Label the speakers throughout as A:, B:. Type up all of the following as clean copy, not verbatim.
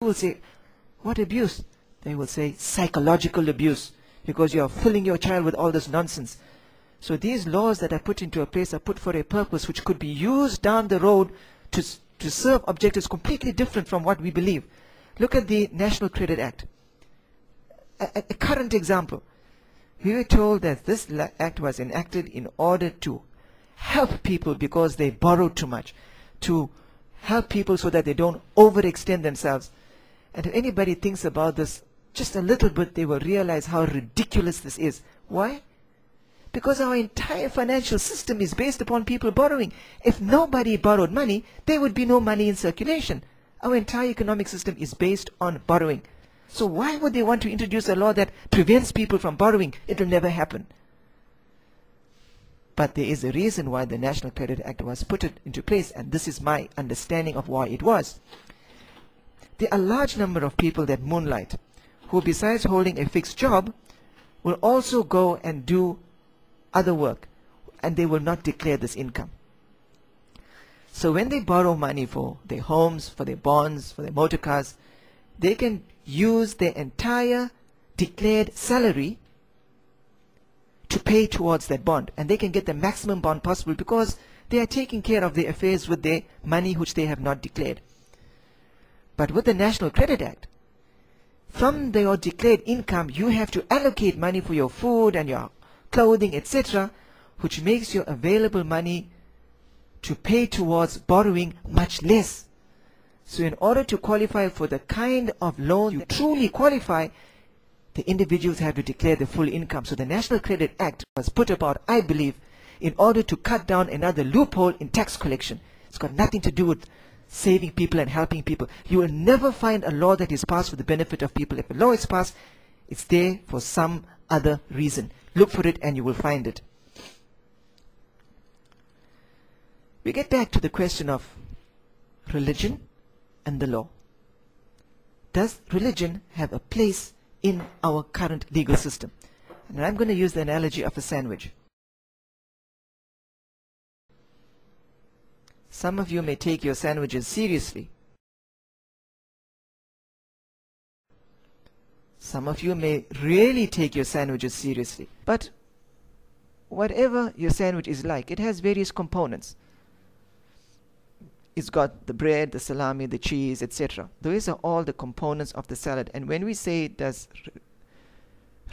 A: will say, what abuse? They will say psychological abuse, because you are filling your child with all this nonsense. So these laws that are put into place are put for a purpose which could be used down the road to serve objectives completely different from what we believe. Look at the National Credit Act. A current example. We were told that this act was enacted in order to help people because they borrowed too much, to help people so that they don't overextend themselves. And if anybody thinks about this just a little bit, they will realize how ridiculous this is. Why? Because our entire financial system is based upon people borrowing. If nobody borrowed money, there would be no money in circulation. Our entire economic system is based on borrowing. So why would they want to introduce a law that prevents people from borrowing? It will never happen. But there is a reason why the National Credit Act was put into place, and this is my understanding of why it was. There are a large number of people that moonlight, who besides holding a fixed job, will also go and do other work, and they will not declare this income. So when they borrow money for their homes, for their bonds, for their motor cars, they can use their entire declared salary to pay towards that bond, and they can get the maximum bond possible because they are taking care of their affairs with their money which they have not declared. But with the National Credit Act, from your declared income, you have to allocate money for your food and your clothing, etc., which makes your available money to pay towards borrowing much less. So in order to qualify for the kind of loan you truly qualify, the individuals have to declare the full income. So the National Credit Act was put about, I believe, in order to cut down another loophole in tax collection. It's got nothing to do with saving people and helping people. You will never find a law that is passed for the benefit of people. If a law is passed, it's there for some other reason. Look for it and you will find it. We get back to the question of religion and the law. Does religion have a place in our current legal system? And I'm going to use the analogy of a sandwich. Some of you may take your sandwiches seriously. Some of you may really take your sandwiches seriously. But whatever your sandwich is like, it has various components. It's got the bread, the salami, the cheese, etc. Those are all the components of the salad. And when we say, does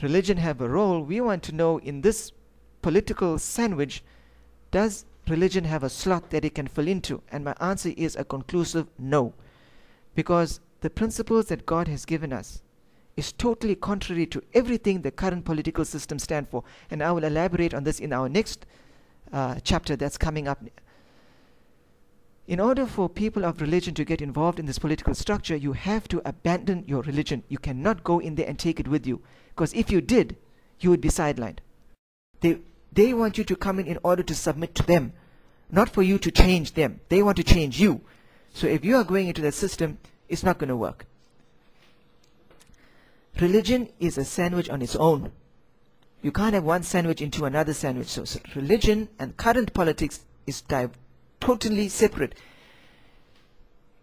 A: religion have a role, we want to know, in this political sandwich, does religion have a slot that it can fill into? And my answer is a conclusive no. Because the principles that God has given us is totally contrary to everything the current political system stands for. And I will elaborate on this in our next chapter that's coming up. In order for people of religion to get involved in this political structure, you have to abandon your religion. You cannot go in there and take it with you. Because if you did, you would be sidelined. They want you to come in order to submit to them, not for you to change them. They want to change you. So if you are going into that system, it's not going to work. Religion is a sandwich on its own. You can't have one sandwich into another sandwich. So religion and current politics is totally separate.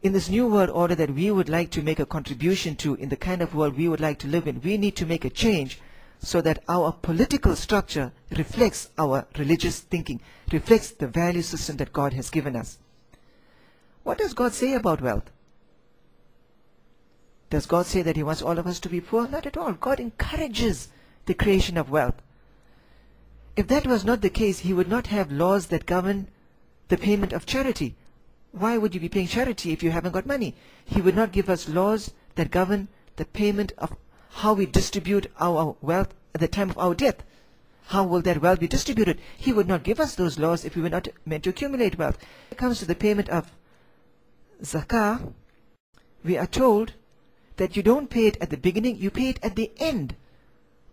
A: In this new world order that we would like to make a contribution to, in the kind of world we would like to live in, we need to make a change so that our political structure reflects our religious thinking, reflects the value system that God has given us. What does God say about wealth? Does God say that He wants all of us to be poor? Not at all. God encourages the creation of wealth. If that was not the case, He would not have laws that govern the payment of charity. Why would you be paying charity if you haven't got money? He would not give us laws that govern the payment of how we distribute our wealth at the time of our death. How will that wealth be distributed? He would not give us those laws if we were not meant to accumulate wealth. When it comes to the payment of zakah, we are told that you don't pay it at the beginning, you pay it at the end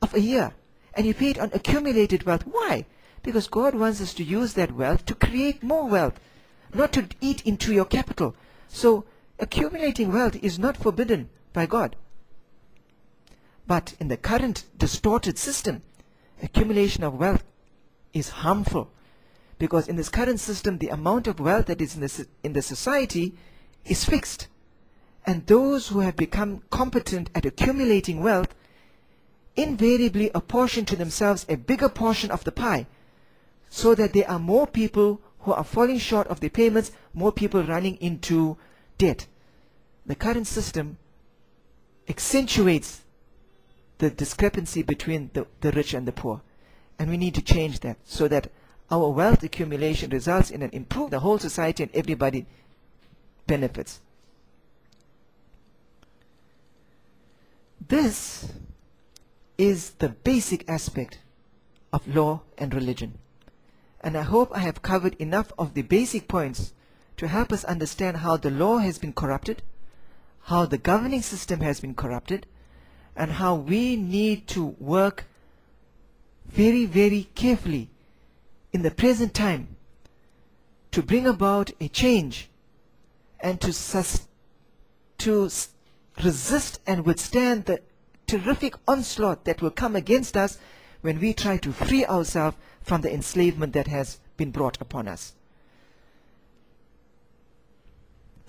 A: of a year. And you pay it on accumulated wealth. Why? Because God wants us to use that wealth to create more wealth, not to eat into your capital. So accumulating wealth is not forbidden by God. But in the current distorted system, accumulation of wealth is harmful. Because in this current system, the amount of wealth that is in the society is fixed. And those who have become competent at accumulating wealth invariably apportion to themselves a bigger portion of the pie, so that there are more people who are falling short of their payments, more people running into debt. The current system accentuates the discrepancy between the rich and the poor. And we need to change that so that our wealth accumulation results in an improvement. The whole society and everybody benefits. This is the basic aspect of law and religion. And I hope I have covered enough of the basic points to help us understand how the law has been corrupted, how the governing system has been corrupted, and how we need to work very, very carefully in the present time to bring about a change and to resist and withstand the terrific onslaught that will come against us when we try to free ourselves from the enslavement that has been brought upon us.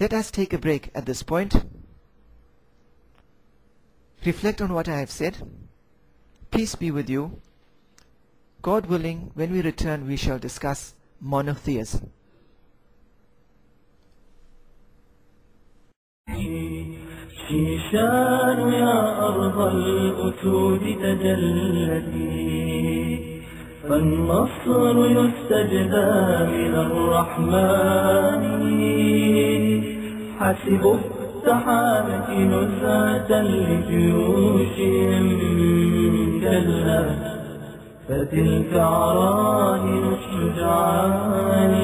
A: Let us take a break at this point. Reflect on what I have said. Peace be with you. God willing, when we return, we shall discuss monotheism.
B: شيشان يا أرض الأسود تجلتي فالنصر يستجدى من الرحمن حسبوا السحابة نزعة لجيوشهم كلا فتلك عراهن الشجعان